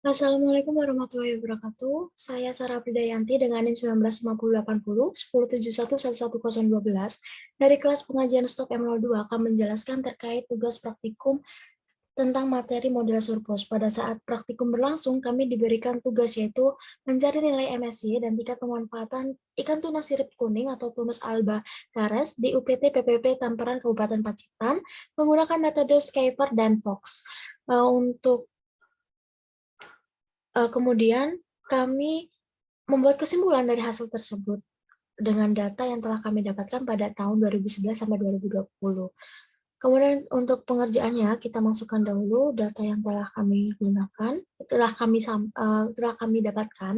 Assalamualaikum warahmatullahi wabarakatuh. Saya Sarah Pridayanti dengan NIM 195080 1071111012 dari kelas pengajian stok M02 akan menjelaskan terkait tugas praktikum tentang materi model surplus. Pada saat praktikum berlangsung, kami diberikan tugas yaitu mencari nilai MSY dan tingkat pemanfaatan ikan tuna sirip kuning atau Tunus alba kares di UPT PPP Tamperan Kabupaten Pacitan menggunakan metode Skyper dan Fox. Kemudian kami membuat kesimpulan dari hasil tersebut dengan data yang telah kami dapatkan pada tahun 2011 sampai 2020. Kemudian untuk pengerjaannya kita masukkan dahulu data yang telah kami gunakan, telah kami dapatkan.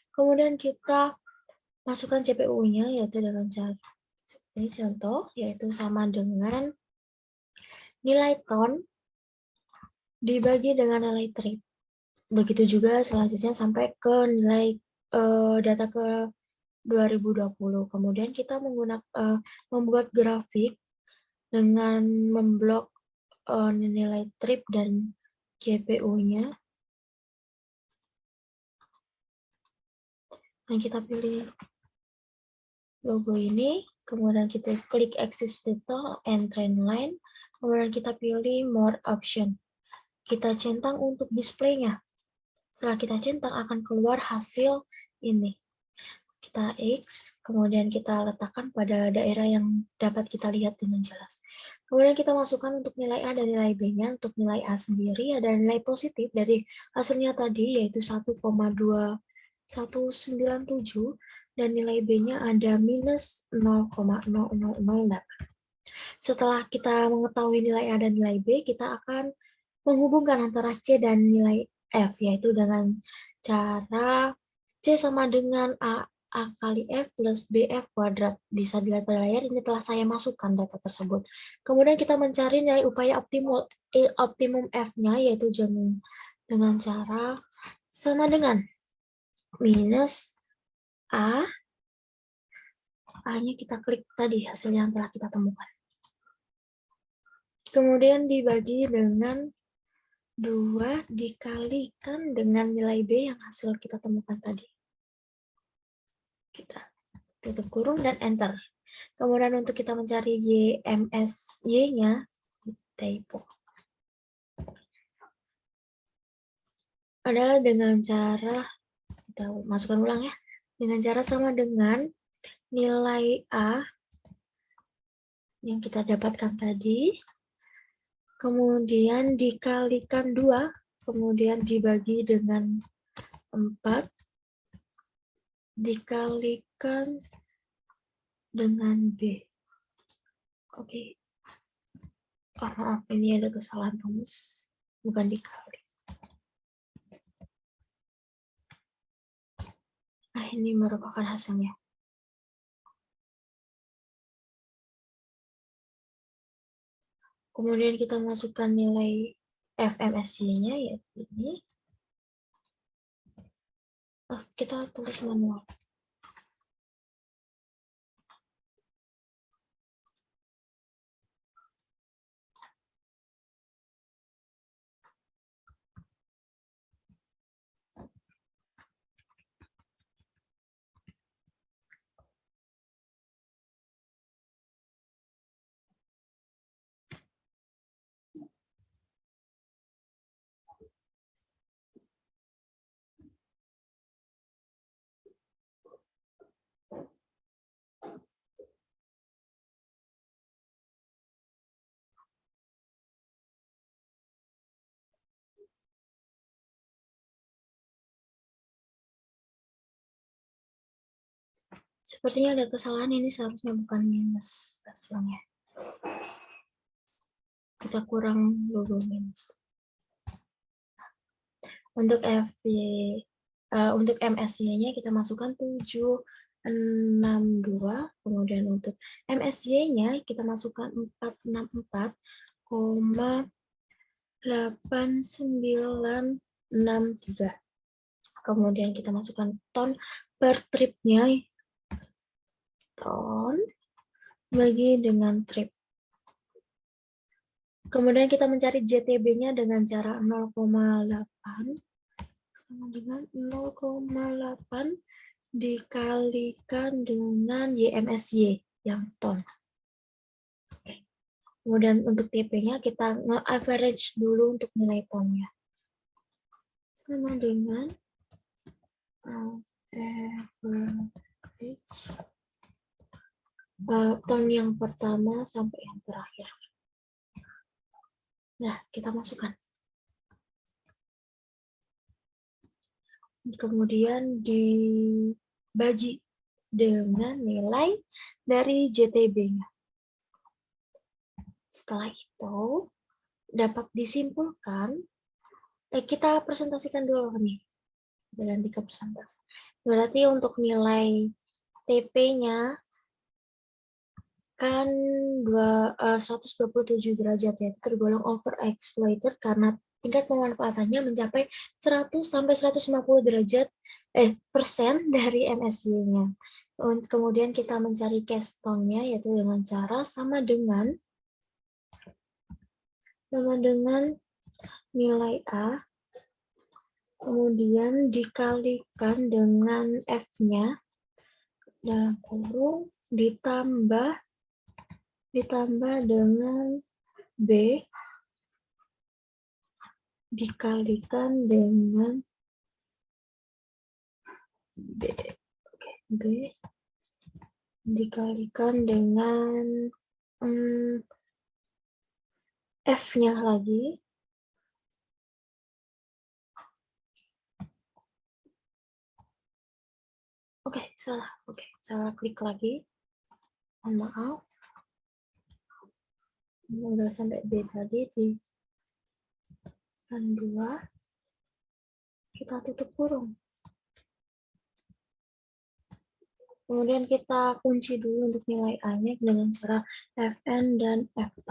Kemudian kita masukkan CPU-nya yaitu dengan cara ini contoh yaitu sama dengan nilai ton dibagi dengan nilai trip. Begitu juga selanjutnya sampai ke nilai data ke 2020. Kemudian kita membuat grafik dengan memblok nilai trip dan GPU-nya. Dan kita pilih logo ini, kemudian kita klik axis data and trend line, kemudian kita pilih more option. Kita centang untuk display-nya. Setelah kita centang akan keluar hasil ini. Kita X, kemudian kita letakkan pada daerah yang dapat kita lihat dengan jelas. Kemudian kita masukkan untuk nilai A dan nilai B-nya. Untuk nilai A sendiri ada nilai positif dari hasilnya tadi, yaitu 1,2197, dan nilai B-nya ada minus 0,0008. Setelah kita mengetahui nilai A dan nilai B, kita akan menghubungkan antara C dan nilai F, yaitu dengan cara C sama dengan A kali F plus BF kuadrat. Bisa dilihat pada layar, ini telah saya masukkan data tersebut. Kemudian kita mencari nilai upaya optimum F-nya, yaitu dengan cara sama dengan minus A-nya kita klik tadi, hasil yang telah kita temukan. Kemudian dibagi dengan 2 dikalikan dengan nilai B yang hasil kita temukan tadi. Kita tutup kurung dan enter. Kemudian untuk kita mencari YMSY-nya, typo, adalah dengan cara, kita masukkan ulang ya, dengan cara sama dengan nilai A yang kita dapatkan tadi, kemudian dikalikan 2, kemudian dibagi dengan 4, dikalikan dengan B. Oke. Oh, maaf, ini ada kesalahan rumus, bukan dikali. Nah, ini merupakan hasilnya. Kemudian kita masukkan nilai FMSY-nya, yaitu ini. Kita tulis manual. Sepertinya ada kesalahan, ini seharusnya bukan minus hasilnya. Kita kurang logo minus. Untuk untuk MSY-nya kita masukkan 762, kemudian untuk MSY-nya kita masukkan 464,8963. Kemudian kita masukkan ton per tripnya, ton bagi dengan trip. Kemudian kita mencari JTB-nya dengan cara 0,8 sama dengan 0,8 dikalikan dengan YMSY yang ton. Oke. Kemudian untuk TP-nya kita nge-average dulu untuk nilai tonnya. Sama dengan average ton yang pertama sampai yang terakhir. Nah, kita masukkan. Kemudian dibagi dengan nilai dari JTB-nya. Setelah itu, dapat disimpulkan, kita presentasikan dulu nih, dengan 3 presentasi. Berarti untuk nilai TP-nya kan 127 derajat ya, itu tergolong overexploited karena tingkat pemanfaatannya mencapai 100 sampai 150 derajat persen dari MSY-nya. Kemudian kita mencari Keystone-nya yaitu dengan cara sama dengan nilai A, kemudian dikalikan dengan F-nya dalam kurung ditambah dengan B dikalikan dengan B dikalikan dengan F-nya lagi. Salah klik lagi. Mohon maaf. Udah sampai B tadi di dan 2. Kita tutup kurung. Kemudian kita kunci dulu untuk nilai A-nya dengan cara Fn dan F4.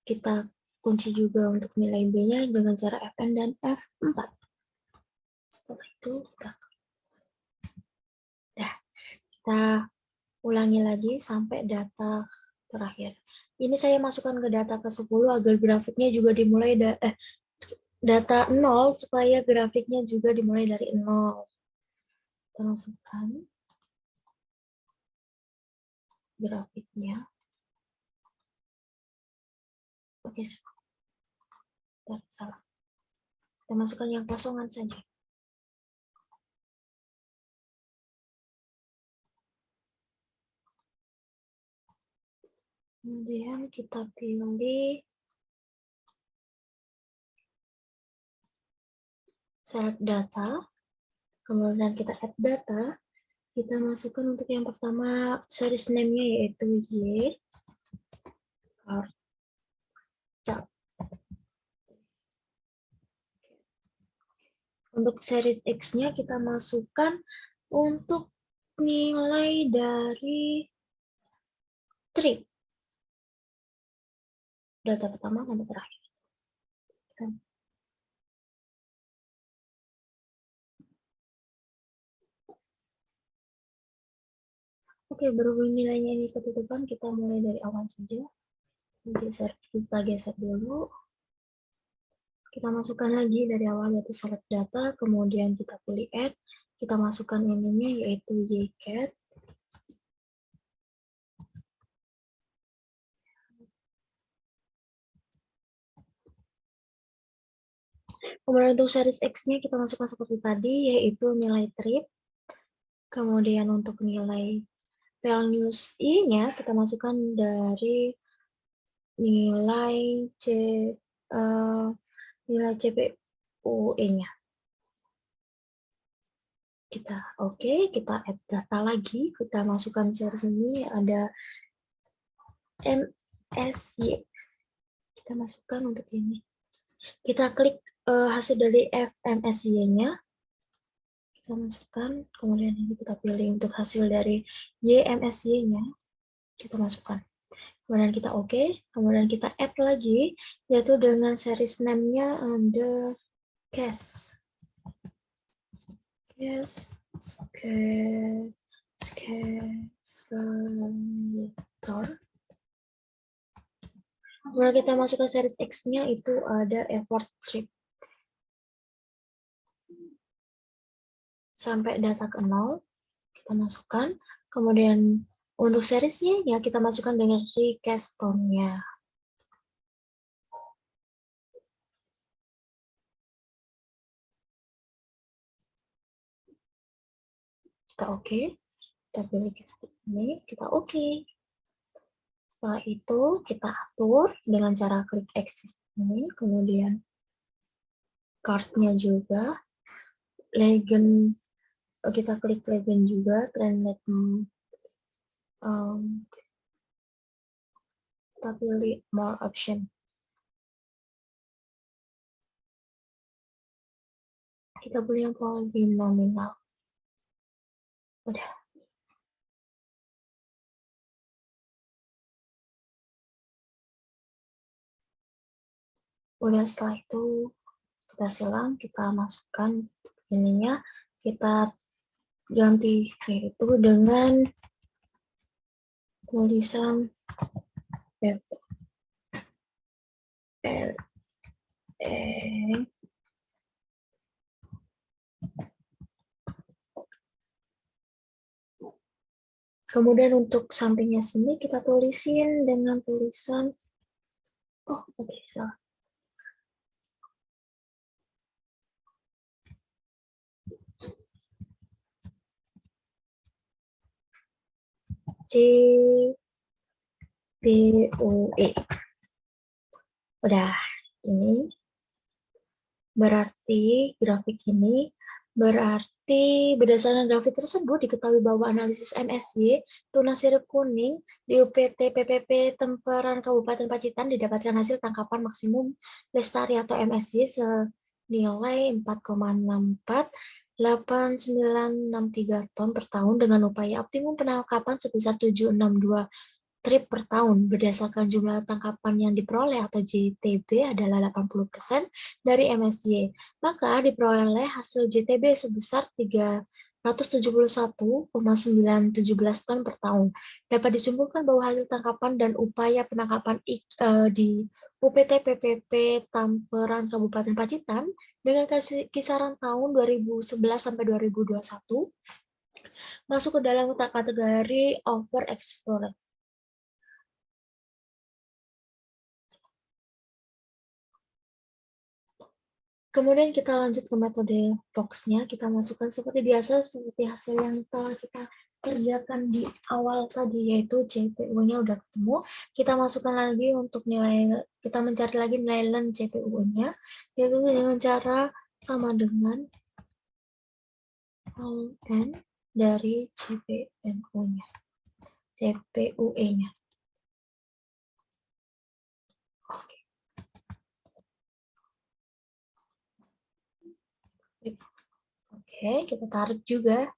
Kita kunci juga untuk nilai B-nya dengan cara Fn dan F4. Setelah itu, kita ulangi lagi sampai data terakhir. Ini saya masukkan ke data ke-10 agar grafiknya juga dimulai data 0 supaya grafiknya juga dimulai dari 0. Kita masukkan grafiknya. Oke, salah. Kita masukkan yang kosongan saja. Kemudian kita pilih select data, kemudian kita add data, kita masukkan untuk yang pertama series name-nya yaitu Y, untuk series X-nya kita masukkan untuk nilai dari trip. Data pertama sampai terakhir. Oke, berhubung nilainya ini ketutupan, kita mulai dari awal saja. Kita geser dulu. Kita masukkan lagi dari awal yaitu select data, kemudian kita pilih add, kita masukkan ininya yaitu ycat. Kemudian untuk series X-nya kita masukkan seperti tadi, yaitu nilai trip. Kemudian untuk nilai values I-nya kita masukkan dari nilai nilai CPUE-nya. Kita add data lagi, kita masukkan series ini ada MSY. Kita masukkan untuk ini. Kita klik hasil dari FMSY-nya. Kita masukkan, kemudian ini kita pilih untuk hasil dari YMSY-nya. Kita masukkan. Kemudian kita kemudian kita add lagi, yaitu dengan series name-nya ada case. Escalator. Kemudian kita masukkan series X-nya itu ada effort strip. sampai data ke 0, kita masukkan. Kemudian untuk seriesnya ya kita masukkan dengan request tone-nya. Kita oke. Kita pilih casting ini, kita oke. Setelah itu kita atur dengan cara klik exist ini, kemudian card-nya juga, legend, kita klik legend juga, trendlet, kita pilih more option. Kita pilih yang paling nominal. Udah. Udah setelah itu kita silang, kita masukkan ininya, kita ganti yaitu dengan tulisan kemudian untuk sampingnya sini kita tulisin dengan tulisan salah. JPUE. Udah, ini berarti grafik ini berarti berdasarkan grafik tersebut diketahui bahwa analisis MSY tuna sirip kuning di UPT PPP Temperan Kabupaten Pacitan didapatkan hasil tangkapan maksimum lestari atau MSY senilai 4,648963 ton per tahun dengan upaya optimum penangkapan sebesar 762 trip per tahun. Berdasarkan jumlah tangkapan yang diperoleh atau JTB adalah 80% dari MSY. Maka diperoleh hasil JTB sebesar 371,917 ton per tahun. Dapat disimpulkan bahwa hasil tangkapan dan upaya penangkapan di UPT PPP Tamperan Kabupaten Pacitan dengan kisaran tahun 2011 sampai 2021 masuk ke dalam kategori overexplored. Kemudian kita lanjut ke metode Fox-nya, kita masukkan seperti biasa, seperti hasil yang telah kita kerjakan di awal tadi, yaitu JPU-nya udah ketemu. Kita masukkan lagi untuk nilai, kita mencari lagi nilai len JPU-nya, yaitu dengan cara sama dengan N dari JPU-nya. Oke. Oke, kita tarik juga.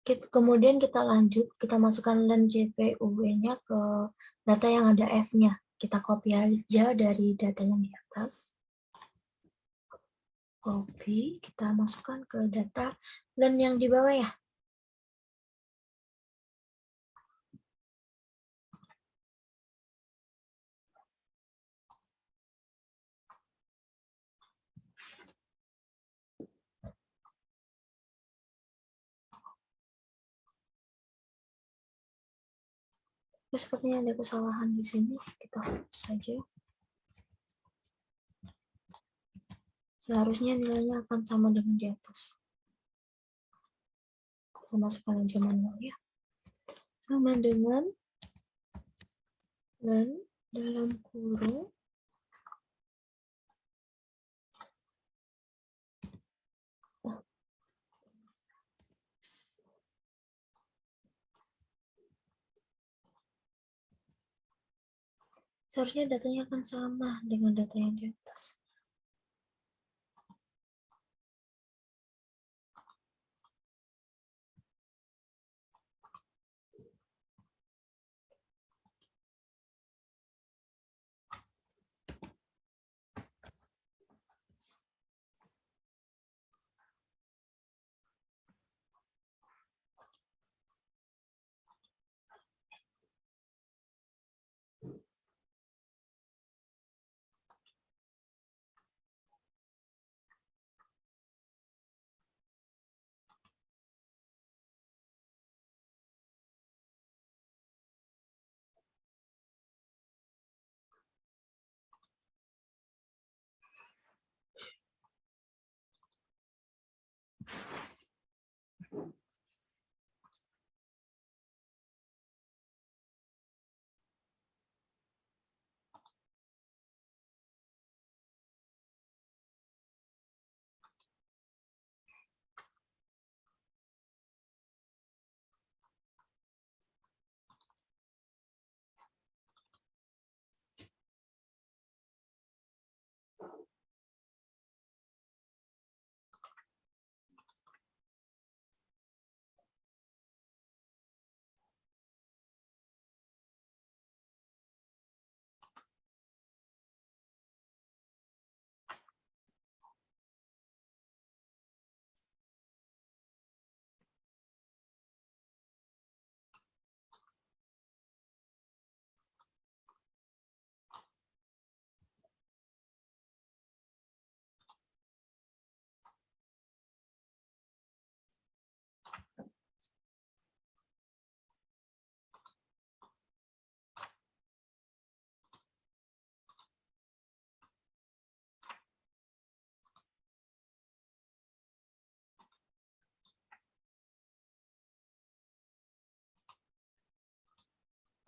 Kemudian kita lanjut, kita masukkan len JPUE-nya ke data yang ada F-nya. Kita copy aja dari data yang di atas. Copy, kita masukkan ke data len yang di bawah ya. Sepertinya ada kesalahan di sini, kita hapus saja. Seharusnya nilainya akan sama dengan di atas. Kita masukkan aja manual ya. Sama dengan len dalam kurung seharusnya datanya akan sama dengan data yang di atas.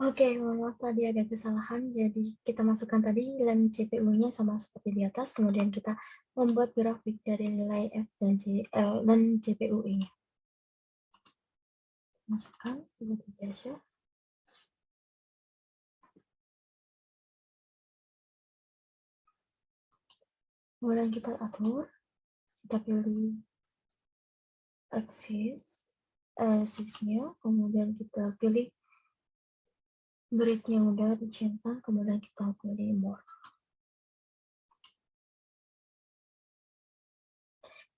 Oke, maaf tadi ada kesalahan. Jadi kita masukkan tadi len CPU-nya sama seperti di atas, kemudian kita membuat grafik dari nilai F dan len CPU ini. Masukkan seperti biasa. Kemudian kita atur, kita pilih axis-nya, kemudian kita pilih grid-nya udah dicentang, kemudian kita pilih more.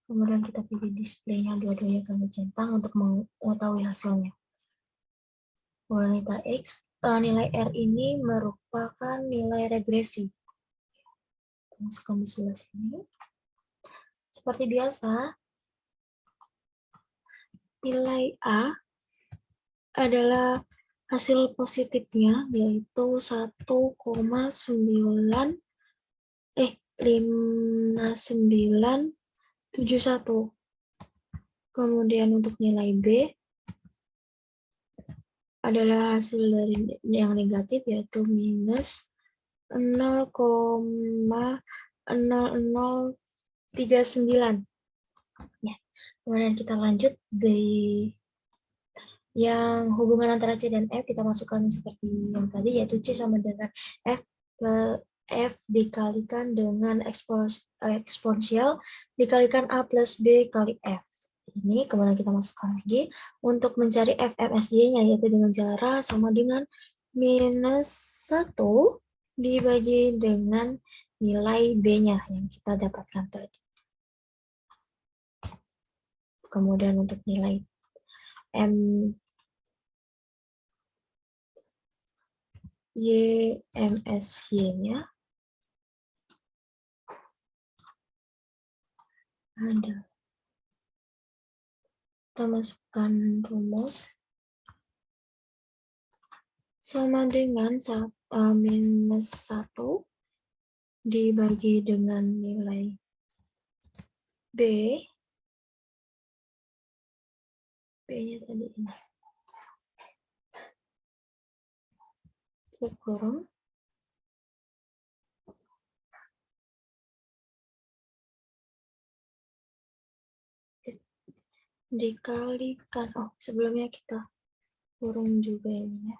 Kemudian kita pilih display-nya dua-duanya kami centang untuk mengetahui hasilnya. Kemudian kita X, nilai R ini merupakan nilai regresi. Masukkan di sebelah sini. Seperti biasa, nilai A adalah hasil positifnya, yaitu 1,5971. Kemudian untuk nilai B adalah hasil dari yang negatif, yaitu minus 0,0039. Ya. Kemudian kita lanjut di yang hubungan antara C dan F, kita masukkan seperti yang tadi, yaitu C sama dengan F dikalikan dengan eksponensial dikalikan A plus B kali F. Ini kemudian kita masukkan lagi untuk mencari FMSY-nya, yaitu dengan cara sama dengan minus 1 dibagi dengan nilai B-nya yang kita dapatkan tadi. Kemudian untuk nilai YMSY-nya ada. Kita masukkan rumus sama dengan minus 1 dibagi dengan nilai B. B-nya tadi ini. Kurung. Dikalikan, sebelumnya kita kurung juga ini ya.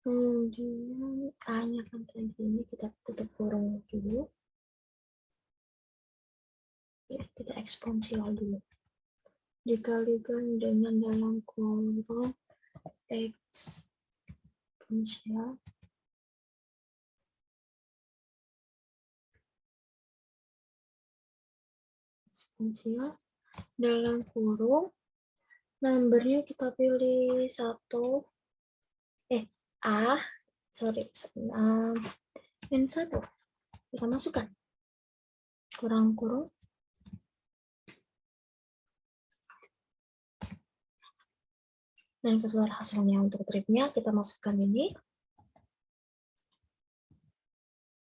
Kemudian A-nya kan tadi ini kita tutup kurung dulu. Ya, kita eksponensial dulu. Dikalikan dengan dalam kurung eksponensial dalam kurung numbernya kita pilih 1 min 1 kita masukkan kurang kurung dan keluar hasilnya. Untuk tripnya kita masukkan ini.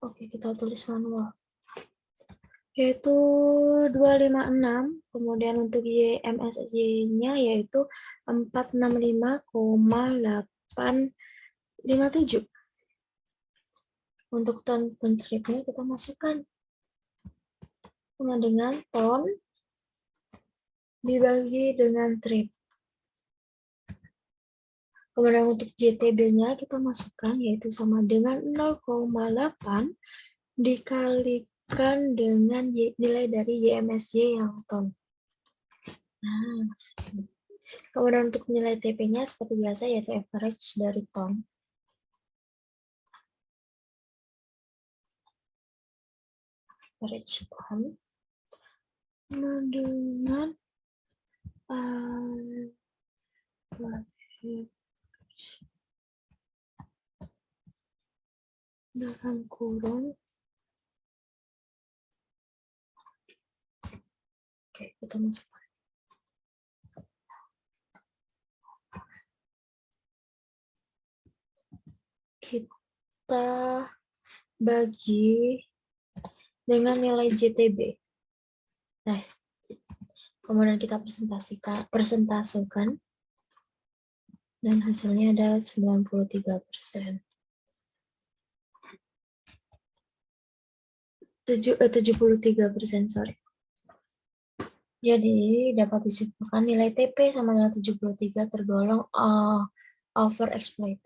Oke, kita tulis manual, yaitu 256, kemudian untuk YMSY-nya yaitu 465,857. Untuk ton tripnya kita masukkan sama dengan ton dibagi dengan trip. Kemudian untuk JTB-nya kita masukkan yaitu sama dengan 0,8 dikalikan dengan nilai dari YMSY yang ton. Nah, kemudian untuk nilai TP-nya seperti biasa yaitu average dari ton. Average ton dengan dalam kurung. Oke, kita masukkan. kita bagi dengan nilai JTB. Nah, kemudian kita presentasikan dan hasilnya ada 93%. 73%, sorry. Jadi dapat disimpulkan nilai TP sama dengan 73 tergolong overexploit.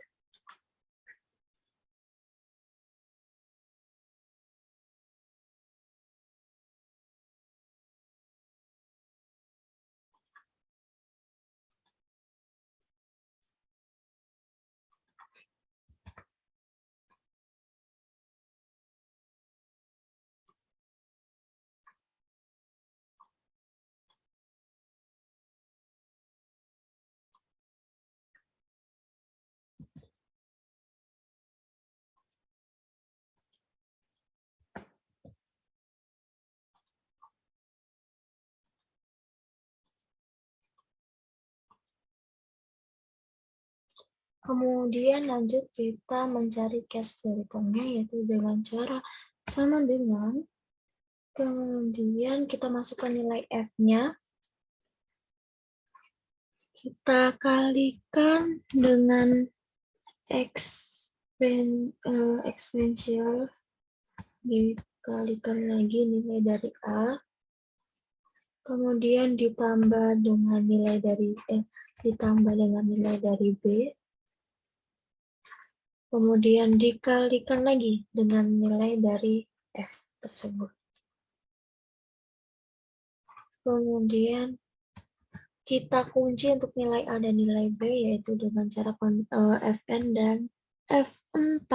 Kemudian lanjut kita mencari cash dari tengah, yaitu dengan cara sama dengan, kemudian kita masukkan nilai F-nya, kita kalikan dengan eksponensial, dikalikan lagi nilai dari A, kemudian ditambah dengan nilai dari B, kemudian dikalikan lagi dengan nilai dari F tersebut. Kemudian kita kunci untuk nilai A dan nilai B, yaitu dengan cara Fn dan F4.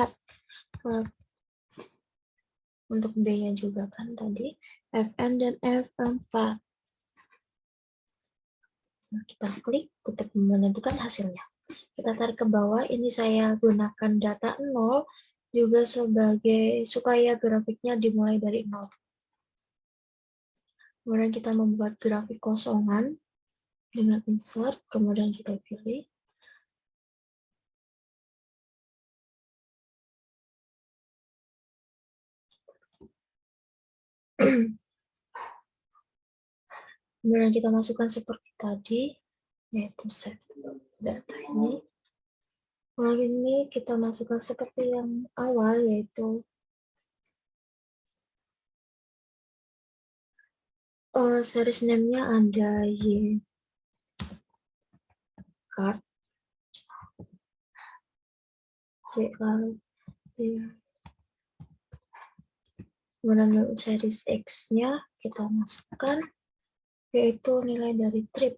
Untuk B-nya juga kan tadi, Fn dan F4. Nah, kita klik untuk menentukan hasilnya. Kita tarik ke bawah, ini saya gunakan data 0 juga sebagai supaya grafiknya dimulai dari 0. Kemudian kita membuat grafik kosongan dengan insert, kemudian kita pilih. Kemudian kita masukkan seperti tadi, yaitu set data ini. Lalu ini kita masukkan seperti yang awal, yaitu series name-nya ada Y card, J card, kemudian series X-nya kita masukkan, yaitu nilai dari trip.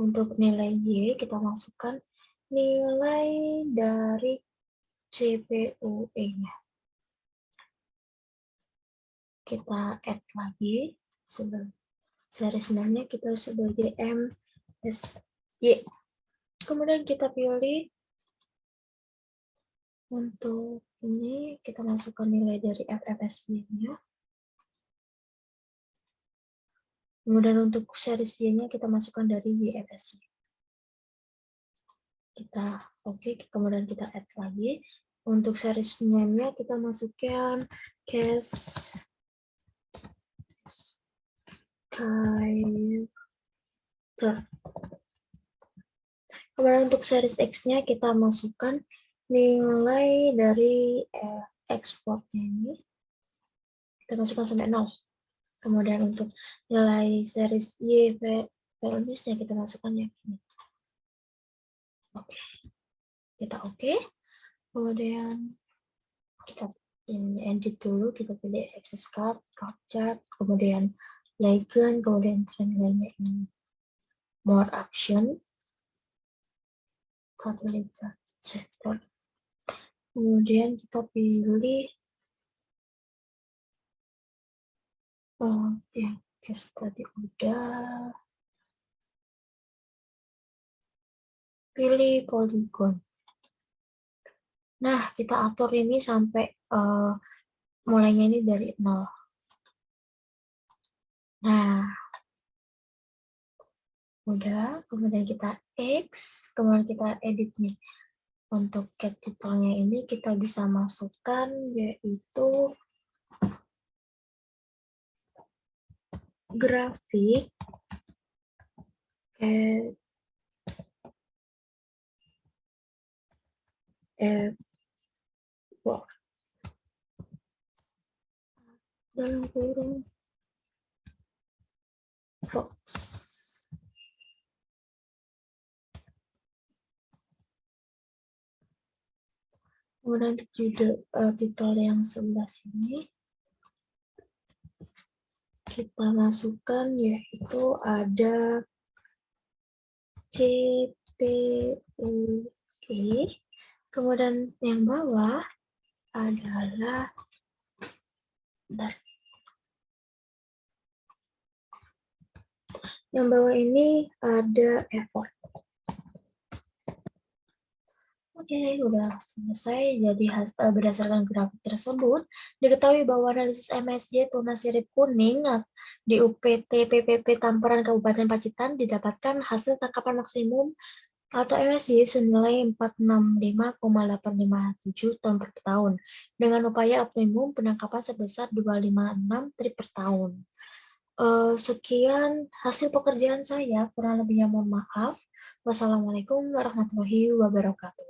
Untuk nilai Y kita masukkan nilai dari CPUE-nya. Kita add lagi sebagai series name-nya kita sebagai MSY. Kemudian kita pilih untuk ini, kita masukkan nilai dari FFSY-nya. Kemudian untuk series Y-nya kita masukkan dari YFSY. Kita oke, kemudian kita add lagi. Untuk series name-nya kita masukkan case character. Kemudian untuk series X-nya kita masukkan nilai dari ekspornya ini. Kita masukkan sampai 0. Kemudian untuk nilai series Y values-nya kita masukkan yang ini. Oke. Kita oke. Kemudian kita edit dulu, kita pilih access card, card chart, kemudian legend, kemudian trend line-nya ini more action. Kita pilih chapter. Kemudian kita pilih yang case tadi udah. Pilih polygon. Nah, kita atur ini sampai mulainya ini dari 0. Nah, Udah, kemudian kita X, kemudian kita edit nih. Untuk get titelnya ini kita bisa masukkan yaitu grafik dalam kurung box. Kemudian untuk judul titel yang sebelah sini kita masukkan yaitu ada CPUG. Kemudian yang bawah adalah yang bawah ini ada effort. Oke, udah selesai. Jadi berdasarkan grafik tersebut, diketahui bahwa analisis MSY Tuna Sirip Kuning di UPT PPP Tamparan Kabupaten Pacitan didapatkan hasil tangkapan maksimum atau MSY senilai 465,857 ton per tahun, dengan upaya optimum penangkapan sebesar 256 trip per tahun. Sekian hasil pekerjaan saya, kurang lebihnya mohon maaf. Wassalamualaikum warahmatullahi wabarakatuh.